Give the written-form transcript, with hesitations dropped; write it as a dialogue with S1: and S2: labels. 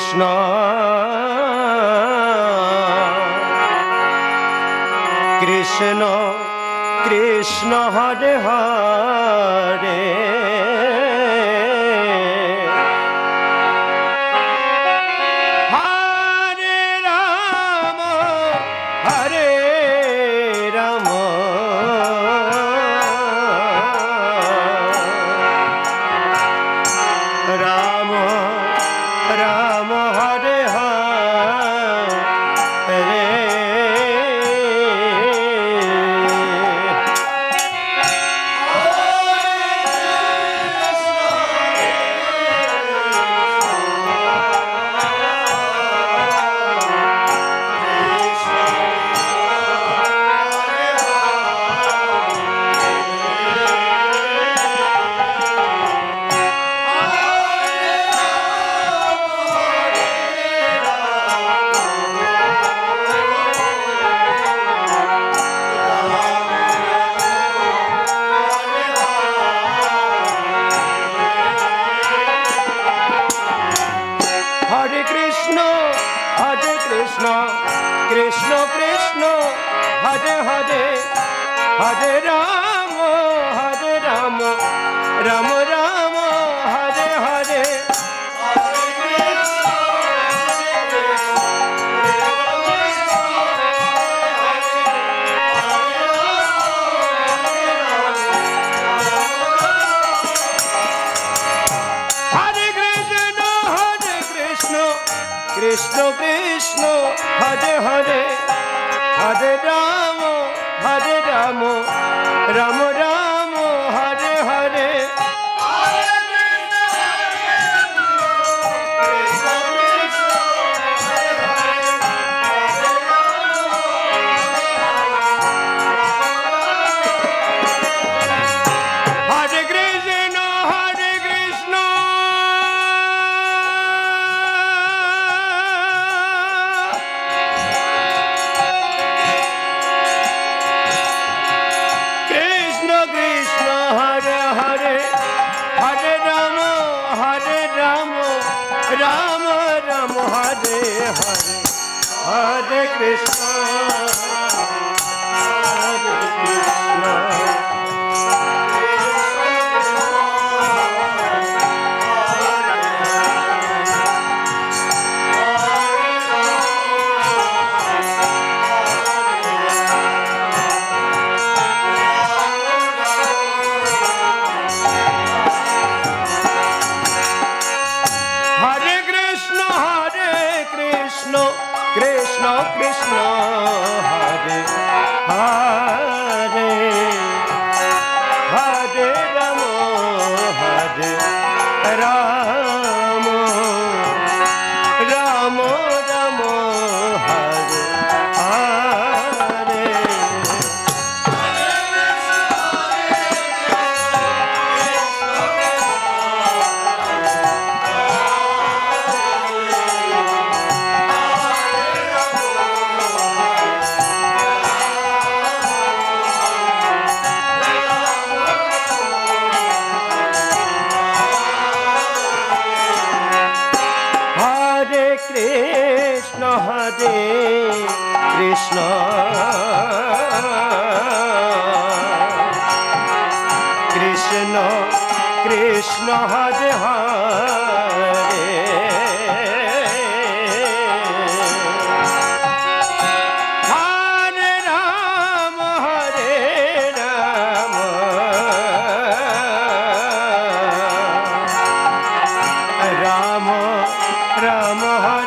S1: Krishna Krishna Krishna Hare Hare Hare Ram Hare Ram Ram Ram Hare Hare Krishna Krishna Hare Hare Hare Ram Ram Ram Hare Hare Krishna Krishna Hare Hare Hare Ram Ram Ram Hare Hare Ram Ram Hare Hare Hare Krishna Hare Krishna Krishna Krishna Hare Hare Hare Ram Hare Ram Ram Ram Hare Hare Krishna Hare Krishna Krishna Krishna Hare Hare Hare Ram Ram Ram Hare